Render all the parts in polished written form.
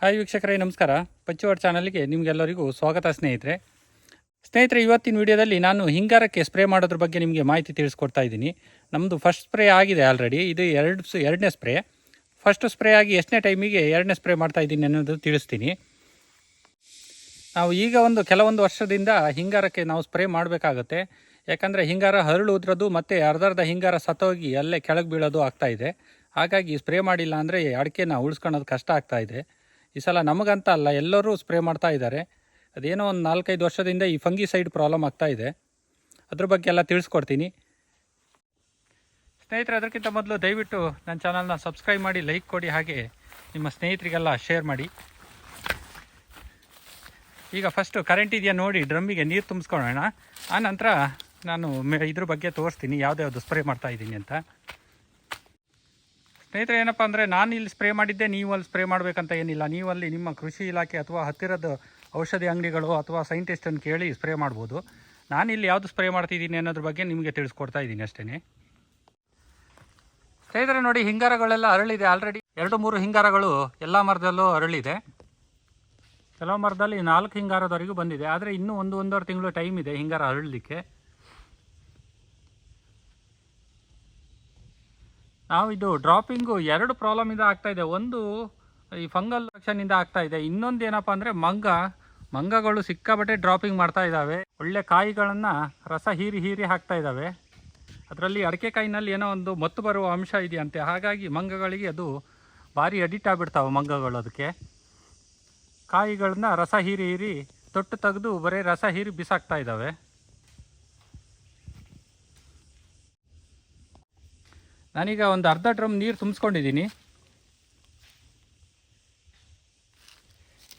Hi ವೀಕ್ಷಕರೇ, ನಮಸ್ಕಾರ. ಪಂಚವರ್ಡ್ ಚಾನಲ್ಗೆ ನಿಮಗೆಲ್ಲರಿಗೂ ಸ್ವಾಗತ ಸ್ನೇಹಿತರೆ. ಇವತ್ತಿನ ವಿಡಿಯೋದಲ್ಲಿ ನಾನು ಹಿಂಗಾರಕ್ಕೆ ಸ್ಪ್ರೇ ಮಾಡೋದ್ರ ಬಗ್ಗೆ ನಿಮಗೆ ಮಾಹಿತಿ ತಿಳಿಸ್ಕೊಡ್ತಾ ಇದ್ದೀನಿ. ನಮ್ಮದು ಫಸ್ಟ್ ಸ್ಪ್ರೇ ಆಗಿದೆ ಆಲ್ರೆಡಿ. ಇದು ಎರಡನೇ ಸ್ಪ್ರೇ. ಫಸ್ಟ್ ಸ್ಪ್ರೇ ಆಗಿ ಎಷ್ಟನೇ ಟೈಮಿಗೆ ಎರಡನೇ ಸ್ಪ್ರೇ ಮಾಡ್ತಾ ಇದ್ದೀನಿ ಅನ್ನೋದು ತಿಳಿಸ್ತೀನಿ. ನಾವು ಈಗ ಕೆಲವೊಂದು ವರ್ಷದಿಂದ ಹಿಂಗಾರಕ್ಕೆ ನಾವು ಸ್ಪ್ರೇ ಮಾಡಬೇಕಾಗತ್ತೆ. ಯಾಕಂದರೆ ಹಿಂಗಾರ ಹರಳು ಉದ್ರೋದು ಮತ್ತು ಅರ್ಧ ಹಿಂಗಾರ ಸತ್ತೋಗಿ ಅಲ್ಲೇ ಕೆಳಗೆ ಬೀಳೋದು ಆಗ್ತಾಯಿದೆ. ಹಾಗಾಗಿ ಸ್ಪ್ರೇ ಮಾಡಿಲ್ಲ ಅಂದರೆ ಅಡಿಕೆನ ಉಳಿಸ್ಕೊಳ್ಳೋದು ಕಷ್ಟ ಆಗ್ತಾಯಿದೆ. ಈ ಸಲ ನಮಗಂತ ಅಲ್ಲ, ಎಲ್ಲರೂ ಸ್ಪ್ರೇ ಮಾಡ್ತಾ ಇದ್ದಾರೆ. ಅದೇನೋ ಒಂದು 4-5 ವರ್ಷದಿಂದ ಈ ಫಂಗಿಸೈಡ್ ಪ್ರಾಬ್ಲಮ್ ಆಗ್ತಾಯಿದೆ. ಅದ್ರ ಬಗ್ಗೆ ಎಲ್ಲ ತಿಳಿಸ್ಕೊಡ್ತೀನಿ ಸ್ನೇಹಿತರೆ. ಅದಕ್ಕಿಂತ ಮೊದಲು ದಯವಿಟ್ಟು ನನ್ನ ಚಾನಲ್ನ ಸಬ್ಸ್ಕ್ರೈಬ್ ಮಾಡಿ, ಲೈಕ್ ಕೊಡಿ, ಹಾಗೆ ನಿಮ್ಮ ಸ್ನೇಹಿತರಿಗೆಲ್ಲ ಶೇರ್ ಮಾಡಿ. ಈಗ ಫಸ್ಟು ಕರೆಂಟ್ ಇದೆಯಾ ನೋಡಿ ಡ್ರಮ್ಮಿಗೆ ನೀರು ತುಂಬಿಸ್ಕೊಳ್ಳೋಣ. ಆನಂತರ ನಾನು ಇದ್ರ ಬಗ್ಗೆ ತೋರಿಸ್ತೀನಿ ಯಾವುದ್ಯಾವುದು ಸ್ಪ್ರೇ ಮಾಡ್ತಾ ಇದ್ದೀನಿ ಅಂತ. ಸ್ನೇಹಿತರೆ, ಏನಪ್ಪ ಅಂದರೆ ನಾನು ಇಲ್ಲಿ ಸ್ಪ್ರೇ ಮಾಡಿದ್ದೆ, ನೀವು ಅಲ್ಲಿ ಸ್ಪ್ರೇ ಮಾಡಬೇಕಂತ ಏನಿಲ್ಲ. ನೀವಲ್ಲಿ ನಿಮ್ಮ ಕೃಷಿ ಇಲಾಖೆ ಅಥವಾ ಹತ್ತಿರದ ಔಷಧಿ ಅಂಗಡಿಗಳು ಅಥವಾ ಸೈಂಟಿಸ್ಟನ್ನು ಕೇಳಿ ಸ್ಪ್ರೇ ಮಾಡ್ಬೋದು. ನಾನಿಲ್ಲಿ ಯಾವುದು ಸ್ಪ್ರೇ ಮಾಡ್ತಿದ್ದೀನಿ ಅನ್ನೋದ್ರ ಬಗ್ಗೆ ನಿಮಗೆ ತಿಳಿಸ್ಕೊಡ್ತಾ ಇದ್ದೀನಿ ಅಷ್ಟೇ. ಸ್ನೇಹಿತರೆ ನೋಡಿ, ಹಿಂಗಾರಗಳೆಲ್ಲ ಅರಳಿದೆ ಆಲ್ರೆಡಿ. 2-3 ಹಿಂಗಾರಗಳು ಎಲ್ಲ ಮರದಲ್ಲೂ ಅರಳಿದೆ. ಕೆಲವು ಮರದಲ್ಲಿ 4 ಹಿಂಗಾರದವರೆಗೂ ಬಂದಿದೆ. ಆದರೆ ಇನ್ನೂ 1-1.5 ತಿಂಗಳು ಟೈಮ್ ಇದೆ ಹಿಂಗಾರ ಅರಳಲಿಕ್ಕೆ. ನಾವು ಇದು ಡ್ರಾಪಿಂಗು 2 ಪ್ರಾಬ್ಲಮಿಂದ ಆಗ್ತಾಯಿದೆ. ಒಂದು ಈ ಫಂಗಲ್ ಇನ್ಫೆಕ್ಷನಿಂದ ಆಗ್ತಾಯಿದೆ. ಇನ್ನೊಂದು ಏನಪ್ಪ ಅಂದರೆ ಮಂಗಗಳು ಸಿಕ್ಕಾಬಟ್ಟೆ ಡ್ರಾಪಿಂಗ್ ಮಾಡ್ತಾ ಇದ್ದಾವೆ. ಒಳ್ಳೆ ಕಾಯಿಗಳನ್ನು ರಸ ಹೀರಿ ಹಾಕ್ತಾ ಇದ್ದಾವೆ. ಅದರಲ್ಲಿ ಅಡಿಕೆ ಕಾಯಿನಲ್ಲಿ ಏನೋ ಒಂದು ಮತ್ತು ಬರುವ ಅಂಶ ಇದೆಯಂತೆ. ಹಾಗಾಗಿ ಮಂಗಗಳಿಗೆ ಅದು ಭಾರಿ ಅಡಿಕ್ಟ್ ಆಗಿಬಿಡ್ತಾವೆ ಮಂಗಗಳು. ಅದಕ್ಕೆ ಕಾಯಿಗಳನ್ನ ರಸ ಹೀರಿ ತೊಟ್ಟು ತೆಗೆದು ಬರೀ ರಸ ಹೀರಿ ಬಿಸಾಕ್ತಾ ಇದ್ದಾವೆ. ನಾನೀಗ ಒಂದು ಅರ್ಧ ಡ್ರಮ್ ನೀರು ತುಂಬಿಸ್ಕೊಂಡಿದ್ದೀನಿ.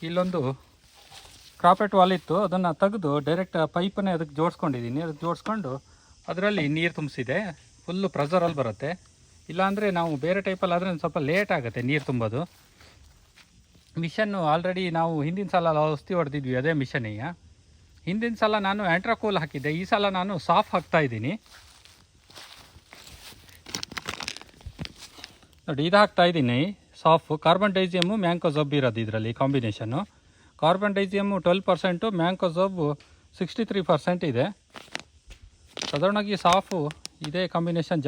ಇಲ್ಲೊಂದು ಕ್ರಾಪೆಟ್ ವಾಲ್ ಇತ್ತು, ಅದನ್ನು ತೆಗೆದು ಡೈರೆಕ್ಟ್ ಪೈಪನ್ನೇ ಅದಕ್ಕೆ ಜೋಡಿಸ್ಕೊಂಡಿದ್ದೀನಿ. ಅದಕ್ಕೆ ಜೋಡಿಸ್ಕೊಂಡು ಅದರಲ್ಲಿ ನೀರು ತುಂಬಿಸಿದೆ. ಫುಲ್ಲು ಪ್ರೆಷರಲ್ಲಿ ಬರುತ್ತೆ. ಇಲ್ಲಾಂದರೆ ನಾವು ಬೇರೆ ಟೈಪಲ್ಲಿ ಆದರೆ ಸ್ವಲ್ಪ ಲೇಟ್ ಆಗುತ್ತೆ ನೀರು ತುಂಬೋದು. ಮಿಷನ್ನು ಆಲ್ರೆಡಿ ನಾವು ಹಿಂದಿನ ಸಲ ಔಷಧಿ ಹೊಡೆದಿದ್ವಿ, ಅದೇ ಮಿಷನ್ನಿಗೆ. ಹಿಂದಿನ ಸಲ ನಾನು ಆ್ಯಂಟ್ರಾಕೋಲ್ ಹಾಕಿದ್ದೆ, ಈ ಸಲ ನಾನು ಸಾಫ್ ಹಾಕ್ತಾಯಿದ್ದೀನಿ. ನೋಡಿ, ಇದು ಹಾಕ್ತಾಯಿದ್ದೀನಿ ಸಾಫ್. ಕಾರ್ಬನ್ ಡೈಸಿಯಮ್ಮು ಮ್ಯಾಂಕೋಜಬ್ ಇರೋದು ಇದರಲ್ಲಿ ಕಾಂಬಿನೇಷನ್ನು. ಕಾರ್ಬನ್ ಡೈಸಿಯಮ್ಮು 12%, ಮ್ಯಾಂಕೋಜಬ್ 63% ಇದೆ. ಸಾಧಾರಣವಾಗಿ ಸಾಫು ಇದೇ ಕಾಂಬಿನೇಷನ್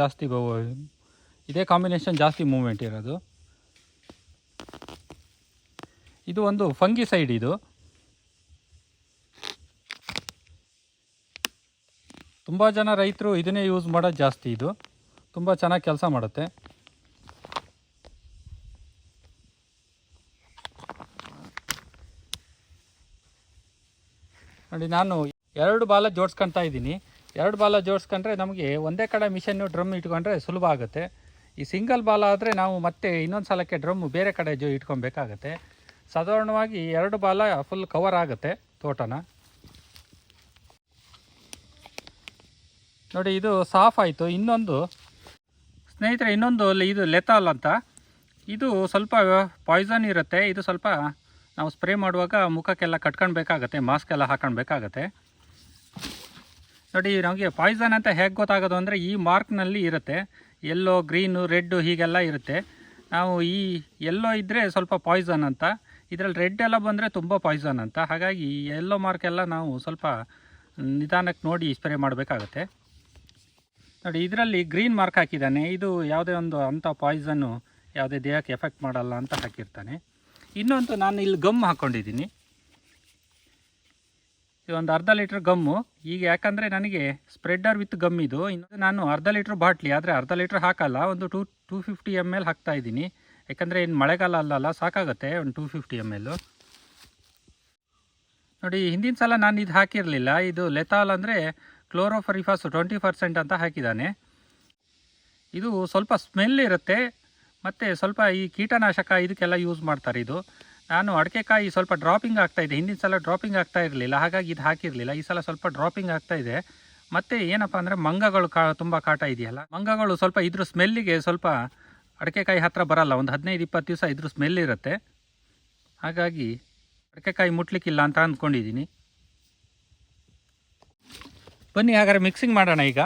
ಜಾಸ್ತಿ ಮೂವ್ಮೆಂಟ್ ಇರೋದು. ಇದು ಒಂದು ಫಂಗಿಸೈಡ್. ಇದು ತುಂಬ ಜನ ರೈತರು ಇದನ್ನೇ ಯೂಸ್ ಮಾಡೋದು ಜಾಸ್ತಿ. ಇದು ತುಂಬ ಚೆನ್ನಾಗಿ ಕೆಲಸ ಮಾಡುತ್ತೆ. ನೋಡಿ, ನಾನು 2 ಬಾಲ ಜೋಡಿಸ್ಕೊತಾ ಇದ್ದೀನಿ. 2 ಬಾಲ ಜೋಡಿಸ್ಕೊಂಡ್ರೆ ನಮಗೆ ಒಂದೇ ಕಡೆ ಮಿಷನ್ನು ಡ್ರಮ್ ಇಟ್ಕೊಂಡ್ರೆ ಸುಲಭ ಆಗುತ್ತೆ. ಈ ಸಿಂಗಲ್ ಬಾಲ ಆದರೆ ನಾವು ಮತ್ತೆ ಇನ್ನೊಂದು ಸಲಕ್ಕೆ ಡ್ರಮ್ಮು ಬೇರೆ ಕಡೆ ಇಟ್ಕೊಬೇಕಾಗತ್ತೆ. ಸಾಧಾರಣವಾಗಿ 2 ಬಾಲ ಫುಲ್ ಕವರ್ ಆಗುತ್ತೆ ತೋಟನ. ನೋಡಿ, ಇದು ಸಾಫ್ ಆಯಿತು. ಇನ್ನೊಂದು ಸ್ನೇಹಿತರೆ, ಇದು ಲೆಥಾಲ್ ಅಂತ. ಇದು ಸ್ವಲ್ಪ ಪಾಯ್ಸನ್ ಇರುತ್ತೆ. ಇದು ಸ್ವಲ್ಪ ನಾವು ಸ್ಪ್ರೇ ಮಾಡುವಾಗ ಮುಖಕ್ಕೆಲ್ಲ ಕಟ್ಕೊಳ್ಬೇಕಾಗತ್ತೆ, ಮಾಸ್ಕ್ ಎಲ್ಲ ಹಾಕೊಳ್ಬೇಕಾಗತ್ತೆ. ನೋಡಿ, ನಮಗೆ ಪಾಯ್ಸನ್ ಅಂತ ಹೇಗೆ ಗೊತ್ತಾಗೋದು ಅಂದರೆ ಈ ಮಾರ್ಕ್ನಲ್ಲಿ ಇರುತ್ತೆ. ಯೆಲ್ಲೋ, ಗ್ರೀನು, ರೆಡ್ಡು ಹೀಗೆಲ್ಲ ಇರುತ್ತೆ. ನಾವು ಈ ಯೆಲ್ಲೋ ಇದ್ದರೆ ಸ್ವಲ್ಪ ಪಾಯ್ಸನ್ ಅಂತ, ಇದರಲ್ಲಿ ರೆಡ್ ಎಲ್ಲ ಬಂದರೆ ತುಂಬ ಪಾಯ್ಸನ್ ಅಂತ. ಹಾಗಾಗಿ ಯೆಲ್ಲೋ ಮಾರ್ಕೆಲ್ಲ ನಾವು ಸ್ವಲ್ಪ ನಿಧಾನಕ್ಕೆ ನೋಡಿ ಸ್ಪ್ರೇ ಮಾಡಬೇಕಾಗತ್ತೆ. ನೋಡಿ, ಇದರಲ್ಲಿ ಗ್ರೀನ್ ಮಾರ್ಕ್ ಹಾಕಿದ್ದಾನೆ. ಇದು ಯಾವುದೇ ಒಂದು ಅಂಥ ಪಾಯ್ಸನ್ನು ಯಾವುದೇ ದೇಹಕ್ಕೆ ಎಫೆಕ್ಟ್ ಮಾಡಲ್ಲ ಅಂತ ಹಾಕಿರ್ತಾನೆ. ಇನ್ನೊಂದು ನಾನು ಇಲ್ಲಿ ಗಮ್ ಹಾಕ್ಕೊಂಡಿದ್ದೀನಿ. ಇದು ಒಂದು ಅರ್ಧ ಲೀಟ್ರ್ ಗಮ್ಮು. ಈಗ ಯಾಕಂದರೆ ನನಗೆ ಸ್ಪ್ರೆಡ್ಡರ್ ವಿತ್ ಗಮ್ ಇದು. ಇನ್ನೊಂದು ನಾನು ಅರ್ಧ ಲೀಟ್ರ್ ಬಾಟ್ಲಿ, ಆದರೆ ಅರ್ಧ ಲೀಟ್ರ್ ಹಾಕಲ್ಲ, ಒಂದು 250 ml ಹಾಕ್ತಾಯಿದ್ದೀನಿ. ಯಾಕಂದರೆ ಇನ್ನು ಮಳೆಗಾಲ ಅಲ್ಲಲ್ಲ, ಸಾಕಾಗುತ್ತೆ ಒಂದು 250 ml. ನೋಡಿ, ಹಿಂದಿನ ಸಲ ನಾನು ಇದು ಹಾಕಿರಲಿಲ್ಲ. ಇದು ಲೆಥಾಲ್ ಅಂದರೆ ಕ್ಲೋರೋಫರಿಫಾಸ್ 20% ಅಂತ ಹಾಕಿದ್ದಾನೆ. ಇದು ಸ್ವಲ್ಪ ಸ್ಮೆಲ್ ಇರುತ್ತೆ ಮತ್ತು ಸ್ವಲ್ಪ ಈ ಕೀಟನಾಶಕ ಇದಕ್ಕೆಲ್ಲ ಯೂಸ್ ಮಾಡ್ತಾರೆ. ಇದು ನಾನು ಅಡಿಕೆಕಾಯಿ ಸ್ವಲ್ಪ ಡ್ರಾಪಿಂಗ್ ಆಗ್ತಾಯಿದೆ. ಹಿಂದಿನ ಸಲ ಡ್ರಾಪಿಂಗ್ ಆಗ್ತಾ ಇರಲಿಲ್ಲ, ಹಾಗಾಗಿ ಇದು ಹಾಕಿರಲಿಲ್ಲ. ಈ ಸಲ ಸ್ವಲ್ಪ ಡ್ರಾಪಿಂಗ್ ಆಗ್ತಾಯಿದೆ. ಮತ್ತು ಏನಪ್ಪ ಅಂದರೆ ಮಂಗಗಳು ತುಂಬ ಕಾಟ ಇದೆಯಲ್ಲ, ಮಂಗಗಳು ಸ್ವಲ್ಪ ಇದ್ರ ಸ್ಮೆಲ್ಲಿಗೆ ಸ್ವಲ್ಪ ಅಡಿಕೆಕಾಯಿ ಹತ್ತಿರ ಬರಲ್ಲ. ಒಂದು 15-20 ದಿವಸ ಇದ್ರ ಸ್ಮೆಲ್ ಇರುತ್ತೆ. ಹಾಗಾಗಿ ಅಡಿಕೆಕಾಯಿ ಮುಟ್ಲಿಕ್ಕಿಲ್ಲ ಅಂತ ಅಂದ್ಕೊಂಡಿದ್ದೀನಿ. ಬನ್ನಿ ಹಾಗಾದ್ರೆ ಮಿಕ್ಸಿಂಗ್ ಮಾಡೋಣ. ಈಗ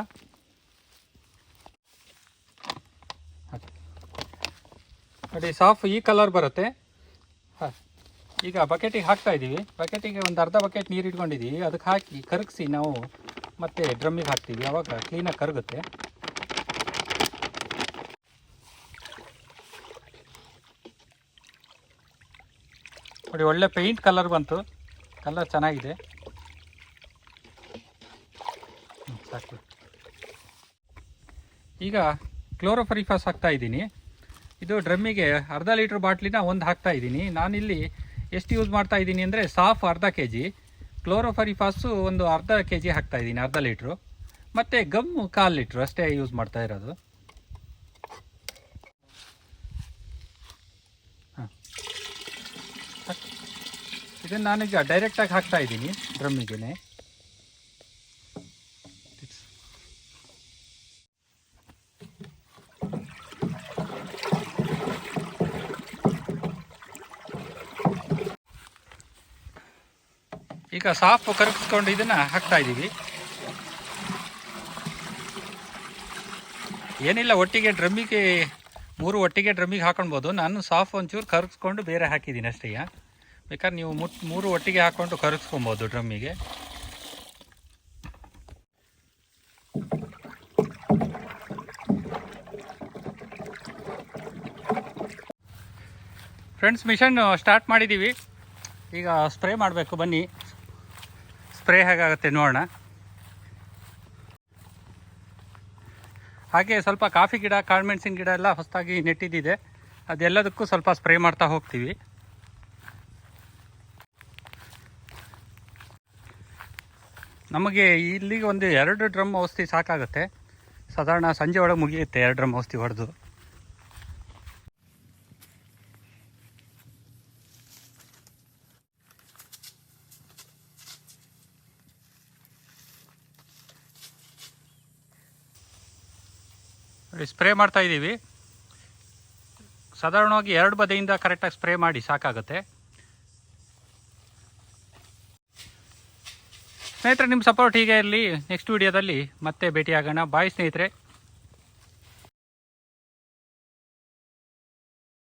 ನೋಡಿ, ಸಾಫ್ ಈ ಕಲರ್ ಬರುತ್ತೆ. ಈಗ ಬಕೆಟಿಗೆ ಹಾಕ್ತಾ ಇದ್ದೀವಿ. ಬಕೆಟಿಗೆ ಒಂದು ಅರ್ಧ ಬಕೆಟ್ ನೀರು ಇಟ್ಕೊಂಡಿದ್ದೀವಿ. ಅದಕ್ಕೆ ಹಾಕಿ ಕರಗಿಸಿ ನಾವು ಮತ್ತೆ ಡ್ರಮ್ಮಿಗೆ ಹಾಕ್ತೀವಿ. ಆವಾಗ ಕ್ಲೀನಾಗಿ ಕರಗುತ್ತೆ. ನೋಡಿ, ಒಳ್ಳೆ ಪೇಂಟ್ ಕಲರ್ ಬಂತು. ಕಲರ್ ಚೆನ್ನಾಗಿದೆ. ಸಾಕು. ಈಗ ಕ್ಲೋರೋಫರಿಫಾಸ್ ಹಾಕ್ತಾ ಇದ್ದೀನಿ. ಇದು ಡ್ರಮ್ಮಿಗೆ ಅರ್ಧ ಲೀಟ್ರ್ ಬಾಟ್ಲಿನ ಒಂದು ಹಾಕ್ತಾ ಇದ್ದೀನಿ. ನಾನಿಲ್ಲಿ ಎಷ್ಟು ಯೂಸ್ ಮಾಡ್ತಾ ಇದ್ದೀನಿ ಅಂದರೆ ಸಾಫ್ ಅರ್ಧ ಕೆ ಜಿ, ಕ್ಲೋರೋಫರಿಫಾಸು ಒಂದು ಅರ್ಧ ಕೆ ಜಿ ಹಾಕ್ತಾ ಇದ್ದೀನಿ, ಅರ್ಧ ಲೀಟ್ರು. ಮತ್ತು ಗಮ್ಮು 1/4 ಲೀಟ್ರು ಅಷ್ಟೇ ಯೂಸ್ ಮಾಡ್ತಾ ಇರೋದು. ಹಾಂ, ಇದನ್ನು ನಾನೀಗ ಡೈರೆಕ್ಟಾಗಿ ಹಾಕ್ತಾ ಇದ್ದೀನಿ ಡ್ರಮ್ಮಿಗೆ. ಈಗ ಸಾಫ್ ಕರಗಿಸ್ಕೊಂಡು ಇದನ್ನು ಹಾಕ್ತಾ ಇದ್ದೀವಿ. ಏನಿಲ್ಲ, ಒಟ್ಟಿಗೆ ಡ್ರಮ್ಮಿಗೆ 3 ಒಟ್ಟಿಗೆ ಡ್ರಮ್ಮಿಗೆ ಹಾಕೊಳ್ಬೋದು. ನಾನು ಸಾಫ್ ಒಂಚೂರು ಕರಗಿಸ್ಕೊಂಡು ಬೇರೆ ಹಾಕಿದ್ದೀನಿ ಅಷ್ಟೇ. ಬೇಕಾದ್ರೆ ನೀವು 3 ಒಟ್ಟಿಗೆ ಹಾಕ್ಕೊಂಡು ಕರಗಿಸ್ಕೊಬೋದು ಡ್ರಮ್ಮಿಗೆ. ಫ್ರೆಂಡ್ಸ್, ಮಿಷನ್ ಸ್ಟಾರ್ಟ್ ಮಾಡಿದ್ದೀವಿ. ಈಗ ಸ್ಪ್ರೇ ಮಾಡಬೇಕು. ಬನ್ನಿ, ಸ್ಪ್ರೇ ಹೇಗಾಗುತ್ತೆ ನೋಡೋಣ. ಹಾಗೆ ಸ್ವಲ್ಪ ಕಾಫಿ ಗಿಡ, ಕಾಳುಮೆಣಸಿನ ಗಿಡ ಎಲ್ಲ ಹೊಸದಾಗಿ ನೆಟ್ಟಿದ್ದಿದೆ. ಅದೆಲ್ಲದಕ್ಕೂ ಸ್ವಲ್ಪ ಸ್ಪ್ರೇ ಮಾಡ್ತಾ ಹೋಗ್ತೀವಿ. ನಮಗೆ ಇಲ್ಲಿಗೆ ಒಂದು 2 ಡ್ರಮ್ ಔಷಧಿ ಸಾಕಾಗುತ್ತೆ. ಸಾಧಾರಣ ಸಂಜೆ ಒಳಗೆ ಮುಗಿಯುತ್ತೆ 2 ಡ್ರಮ್ ಔಷಧಿ ಹೊಡೆದು. ಸ್ಪ್ರೇ ಮಾಡ್ತಾ ಇದ್ದೀವಿ. ಸಾಧಾರಣವಾಗಿ 2 ಬದಿಯಿಂದ ಕರೆಕ್ಟಾಗಿ ಸ್ಪ್ರೇ ಮಾಡಿ ಸಾಕಾಗುತ್ತೆ. ಸ್ನೇಹಿತರೆ, ನಿಮ್ಮ ಸಪೋರ್ಟ್ ಹೀಗೆ ಇರಲಿ. ನೆಕ್ಸ್ಟ್ ವಿಡಿಯೋದಲ್ಲಿ ಮತ್ತೆ ಭೇಟಿಯಾಗೋಣ. ಬಾಯ್ ಸ್ನೇಹಿತರೆ.